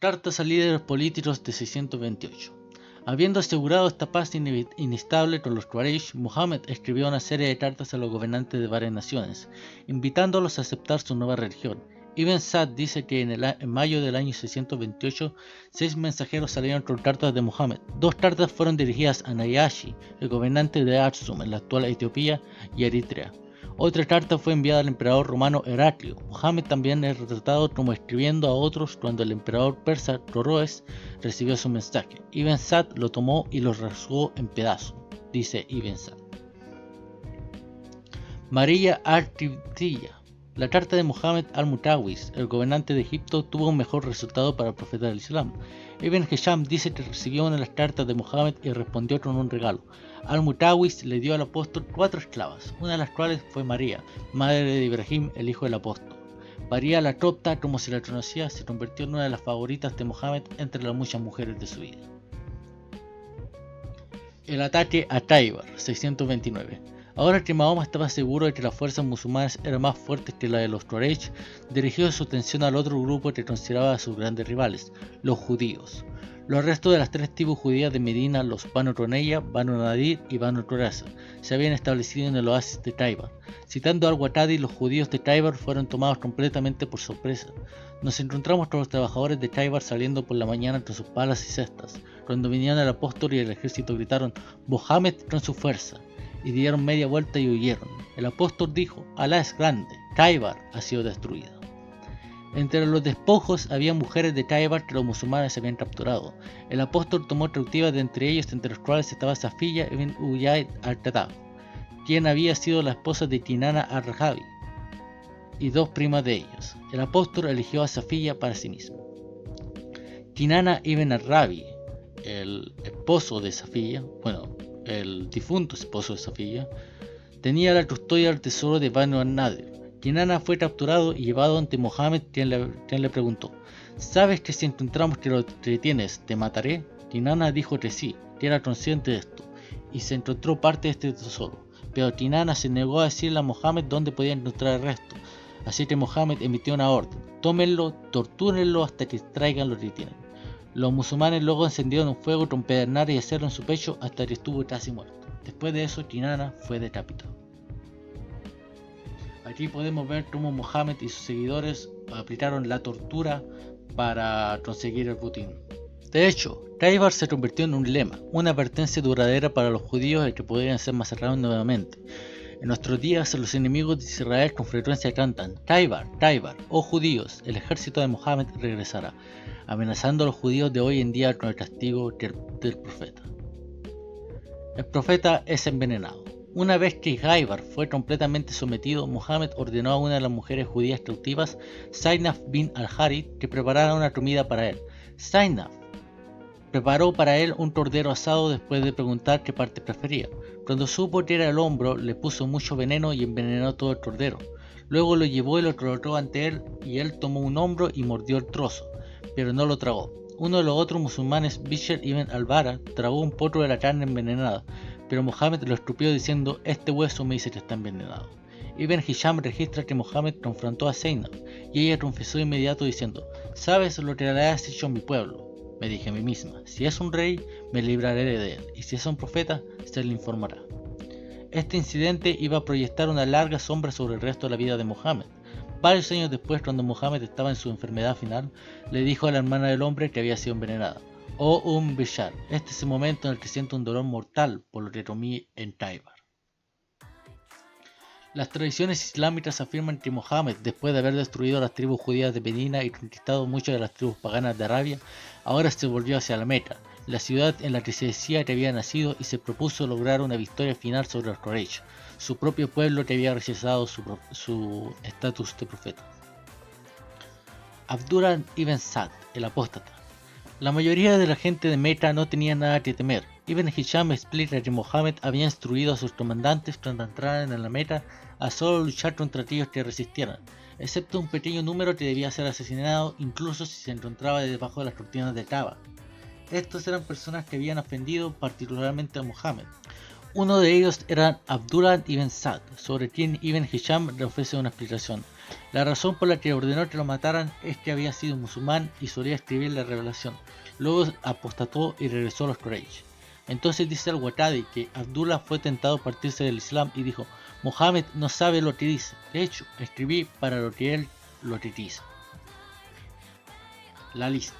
Cartas a líderes políticos de 628. Habiendo asegurado esta paz inestable con los Quraysh, Muhammad escribió una serie de cartas a los gobernantes de varias naciones, invitándolos a aceptar su nueva religión. Ibn Sa'd dice que en mayo del año 628, 6 mensajeros salieron con cartas de Muhammad. 2 cartas fueron dirigidas a Najashi, el gobernante de Aksum, en la actual Etiopía y Eritrea. Otra carta fue enviada al emperador romano Heraclio. Muhammad también es retratado como escribiendo a otros cuando el emperador persa Coroes recibió su mensaje. Ibn Sa'd lo tomó y lo rasgó en pedazos, dice Ibn Sa'd. María al-Qibtiyya. La carta de Muhammad al-Mutawis, el gobernante de Egipto, tuvo un mejor resultado para el profeta del Islam. Ibn Hisham dice que recibió una de las cartas de Muhammad y respondió con un regalo. Al-Mutawis le dio al apóstol 4 esclavas, una de las cuales fue María, madre de Ibrahim, el hijo del apóstol. María la copta, como se la conocía, se convirtió en una de las favoritas de Muhammad entre las muchas mujeres de su vida. El ataque a Khaybar, 629. Ahora que Mahoma estaba seguro de que las fuerzas musulmanas eran más fuertes que las de los Quraysh, dirigió su atención al otro grupo que consideraba a sus grandes rivales, los judíos. Los restos de las 3 tribus judías de Medina, los Banu Qurayza, Banu Nadir y Banu Qurayza, se habían establecido en el oasis de Khaybar. Citando al Waqidi, los judíos de Khaybar fueron tomados completamente por sorpresa. Nos encontramos con los trabajadores de Khaybar saliendo por la mañana con sus palas y cestas, cuando vinieron el apóstol y el ejército gritaron «Mohammed con su fuerza», y dieron media vuelta y huyeron. El apóstol dijo «Alá es grande, Khaybar ha sido destruida». Entre los despojos había mujeres de Khaybar que los musulmanes habían capturado. El apóstol tomó cautivas de entre ellos, entre los cuales estaba Safiya ibn Uyayd al-Qatab, quien había sido la esposa de Kinana al-Rahabi, y 2 primas de ellos. El apóstol eligió a Safiya para sí mismo. Kinana ibn al-Rahabi, el esposo de Safiya, el difunto esposo de Safiya, tenía la custodia del tesoro de Banu al-Nadir. Kinana fue capturado y llevado ante Muhammad, quien le preguntó: ¿sabes que si encontramos que lo retienes, te mataré? Kinana dijo que sí, que era consciente de esto, y se encontró parte de este tesoro. Pero Kinana se negó a decirle a Muhammad dónde podía encontrar el resto, así que Muhammad emitió una orden: tómenlo, tortúrenlo hasta que traigan lo que tienen. Los musulmanes luego encendieron un fuego con pedernales y acero en su pecho hasta que estuvo casi muerto. Después de eso, Kinana fue decapitado. Aquí podemos ver cómo Muhammad y sus seguidores aplicaron la tortura para conseguir el botín. De hecho, Khaybar se convirtió en un lema, una advertencia duradera para los judíos de que podrían ser masacrados nuevamente. En nuestros días, los enemigos de Israel con frecuencia cantan: Khaybar, Khaybar, oh judíos, el ejército de Muhammad regresará, amenazando a los judíos de hoy en día con el castigo del profeta. El profeta es envenenado. Una vez que Khaybar fue completamente sometido, Muhammad ordenó a una de las mujeres judías cautivas, Zainab bin al-Harith, que preparara una comida para él. Zainab preparó para él un cordero asado después de preguntar qué parte prefería. Cuando supo que era el hombro, le puso mucho veneno y envenenó todo el cordero. Luego lo llevó y lo colocó ante él, y él tomó un hombro y mordió el trozo, pero no lo tragó. Uno de los otros musulmanes, Bishr ibn al-Bara, tragó un poco de la carne envenenada, pero Muhammad lo escupió diciendo: este hueso me dice que está envenenado. Ibn Hisham registra que Muhammad confrontó a Zainab, y ella confesó de inmediato diciendo: ¿sabes lo que le has hecho a mi pueblo? Me dije a mí misma: si es un rey, me libraré de él, y si es un profeta, se le informará. Este incidente iba a proyectar una larga sombra sobre el resto de la vida de Muhammad. Varios años después, cuando Muhammad estaba en su enfermedad final, le dijo a la hermana del hombre que había sido envenenada: oh Bishar, este es el momento en el que siento un dolor mortal por lo que comí en Khaybar. Las tradiciones islámicas afirman que Muhammad, después de haber destruido a las tribus judías de Medina y conquistado muchas de las tribus paganas de Arabia, ahora se volvió hacia la Meca, la ciudad en la que se decía que había nacido, y se propuso lograr una victoria final sobre los Quraysh, su propio pueblo que había rechazado su estatus de profeta. Abdullah ibn Sa'd, el apóstata. La mayoría de la gente de Meca no tenía nada que temer. Ibn Hisham explica que Muhammad había instruido a sus comandantes cuando entraran en la Meca a solo luchar contra aquellos que resistieran, excepto un pequeño número que debía ser asesinado incluso si se encontraba debajo de las cortinas de Kaaba. Estos eran personas que habían ofendido particularmente a Muhammad. Uno de ellos era Abdullah ibn Sa'd, sobre quien Ibn Hisham le ofrece una explicación. La razón por la que ordenó que lo mataran es que había sido musulmán y solía escribir la revelación. Luego apostató y regresó a los Quraysh. Entonces dice al-Waqidi que Abdullah fue tentado a partirse del Islam y dijo: Mohammed no sabe lo que dice. De hecho, escribí para lo que él lo dice. La lista.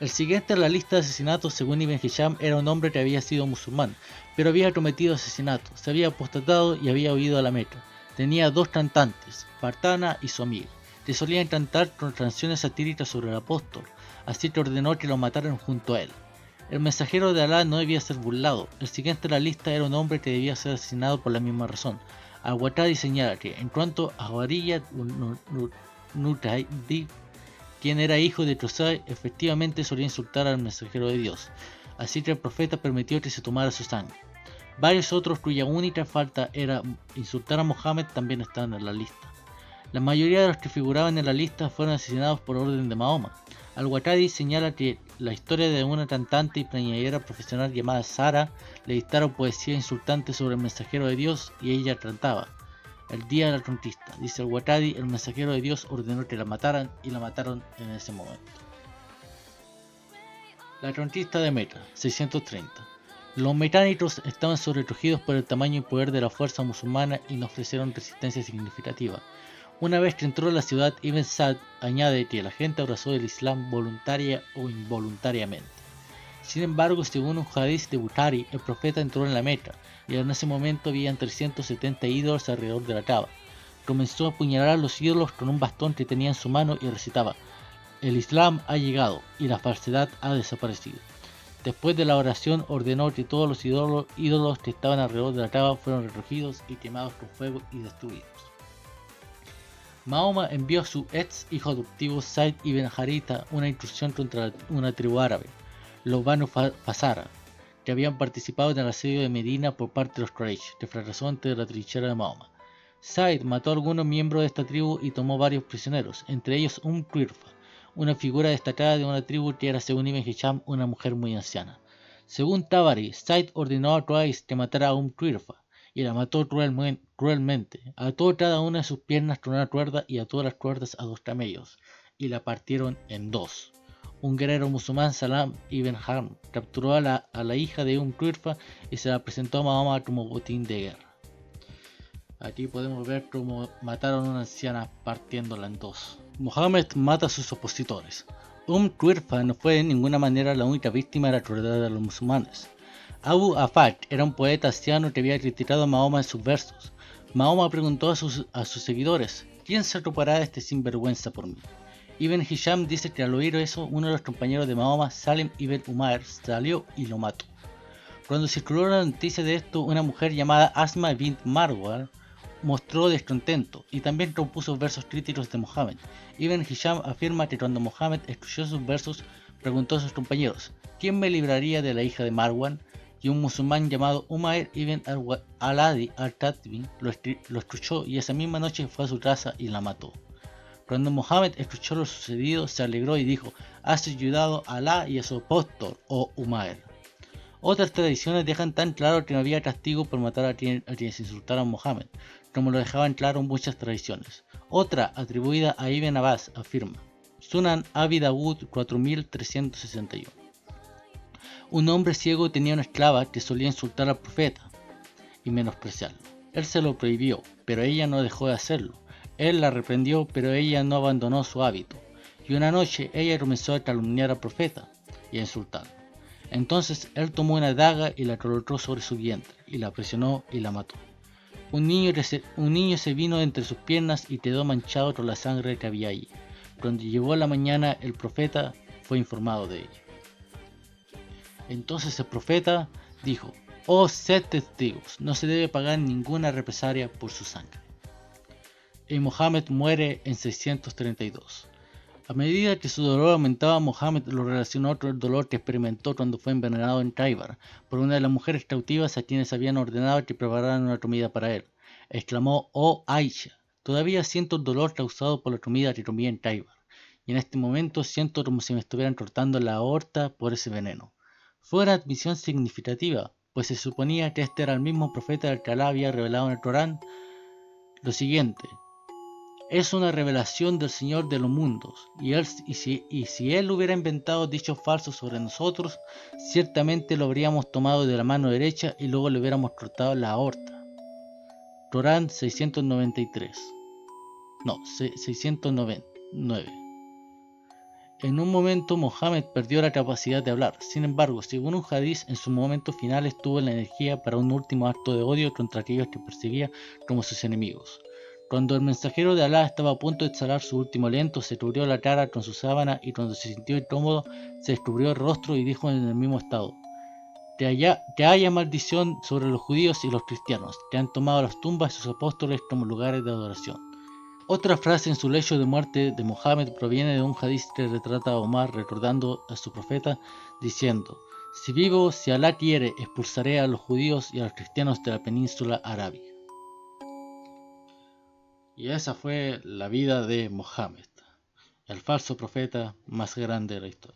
El siguiente en la lista de asesinatos, según Ibn Hisham, era un hombre que había sido musulmán, pero había cometido asesinato, se había apostatado y había huido a la Meca. Tenía dos cantantes, Partana y su amiga, que solían cantar con canciones satíricas sobre el apóstol, así que ordenó que lo mataran junto a él. El mensajero de Alá no debía ser burlado. El siguiente en la lista era un hombre que debía ser asesinado por la misma razón. Al-Waqidi señala que, en cuanto a Wariyat Nutaidi, quien era hijo de Qusay, efectivamente solía insultar al mensajero de Dios, así que el profeta permitió que se tomara su sangre. Varios otros cuya única falta era insultar a Mohammed también estaban en la lista. La mayoría de los que figuraban en la lista fueron asesinados por orden de Mahoma. Al-Waqidi señala que la historia de una cantante y plañidera profesional llamada Sara le dictaron poesía insultante sobre el mensajero de Dios y ella cantaba: el día de la conquista. Dice Al-Waqidi, el mensajero de Dios ordenó que la mataran y la mataron en ese momento. La conquista de Mecca, 630. Los metánicos estaban sobrecogidos por el tamaño y poder de la fuerza musulmana y no ofrecieron resistencia significativa. Una vez que entró a la ciudad, Ibn Sa'd añade que la gente abrazó el Islam voluntaria o involuntariamente. Sin embargo, según un hadith de Bukhari, el profeta entró en la Meca y en ese momento habían 370 ídolos alrededor de la Kaaba. Comenzó a apuñalar a los ídolos con un bastón que tenía en su mano y recitaba: el Islam ha llegado y la falsedad ha desaparecido. Después de la oración ordenó que todos los ídolos que estaban alrededor de la Kaaba fueran recogidos y quemados con fuego y destruidos. Mahoma envió a su ex hijo adoptivo Zayd ibn Haritha una incursión contra una tribu árabe, los Banu Fasara, que habían participado en el asedio de Medina por parte de los Quraysh, que fracasó ante la trinchera de Mahoma. Zayd mató a algunos miembros de esta tribu y tomó varios prisioneros, entre ellos Qirfa, una figura destacada de una tribu que era, según Ibn Hisham, una mujer muy anciana. Según Tabari, Zayd ordenó a Quraysh que matara a Qirfa y la mató cruelmente. Ató cada una de sus piernas con una cuerda y ató las cuerdas a dos camellos y la partieron en dos. Un guerrero musulmán, Salam ibn Harm, capturó a la hija de Qirfa y se la presentó a Mahoma como botín de guerra. Aquí podemos ver cómo mataron a una anciana partiéndola en dos. Mohammed mata a sus opositores. Qirfa no fue de ninguna manera la única víctima de la crueldad de los musulmanes. Abu Afaq era un poeta anciano que había criticado a Mahoma en sus versos. Mahoma preguntó a sus seguidores: ¿quién se ocupará de este sinvergüenza por mí? Ibn Hisham dice que al oír eso, uno de los compañeros de Mahoma, Salim ibn Umair, salió y lo mató. Cuando circuló la noticia de esto, una mujer llamada Asma bint Marwan mostró descontento y también compuso versos críticos de Mohammed. Ibn Hisham afirma que cuando Mohammed escuchó sus versos, preguntó a sus compañeros: ¿quién me libraría de la hija de Marwan? Y un musulmán llamado Umair ibn al-Adi al-Tatbi lo escuchó y esa misma noche fue a su casa y la mató. Cuando Mohammed escuchó lo sucedido, se alegró y dijo: has ayudado a Alá y a su apóstol, oh Umair. Otras tradiciones dejan tan claro que no había castigo por matar a quienes insultaran a Mohammed, como lo dejaban claro muchas tradiciones. Otra, atribuida a Ibn Abbas, afirma: Sunan Abi Dawud 4361. Un hombre ciego tenía una esclava que solía insultar al profeta y menospreciarlo. Él se lo prohibió, pero ella no dejó de hacerlo. Él la reprendió, pero ella no abandonó su hábito. Y una noche ella comenzó a calumniar al profeta y a insultarlo. Entonces él tomó una daga y la colocó sobre su vientre, y la presionó y la mató. Un niño se vino entre sus piernas y quedó manchado con la sangre que había allí. Cuando llegó la mañana, el profeta fue informado de ella. Entonces el profeta dijo: oh, sed testigos, no se debe pagar ninguna represalia por su sangre. Y Mohammed muere en 632. A medida que su dolor aumentaba, Mohammed lo relacionó con el dolor que experimentó cuando fue envenenado en Khaybar por una de las mujeres cautivas a quienes habían ordenado que prepararan una comida para él. Exclamó: oh Aisha, todavía siento el dolor causado por la comida que comí en Khaybar, y en este momento siento como si me estuvieran cortando la aorta por ese veneno. Fue una admisión significativa, pues se suponía que este era el mismo profeta del que Alá había revelado en el Corán lo siguiente: es una revelación del Señor de los mundos, y si Él hubiera inventado dichos falsos sobre nosotros, ciertamente lo habríamos tomado de la mano derecha y luego le hubiéramos cortado la aorta. Corán 693. No, 609. En un momento Mohammed perdió la capacidad de hablar. Sin embargo, según un hadiz, en sus momentos finales tuvo la energía para un último acto de odio contra aquellos que perseguía como sus enemigos. Cuando el mensajero de Alá estaba a punto de exhalar su último aliento, se cubrió la cara con su sábana y cuando se sintió incómodo, se descubrió el rostro y dijo en el mismo estado: que haya maldición sobre los judíos y los cristianos, que han tomado las tumbas de sus apóstoles como lugares de adoración. Otra frase en su lecho de muerte de Mohammed proviene de un hadiz que retrata a Omar recordando a su profeta diciendo: si vivo, si Alá quiere, expulsaré a los judíos y a los cristianos de la península arábiga. Y esa fue la vida de Mohammed, el falso profeta más grande de la historia.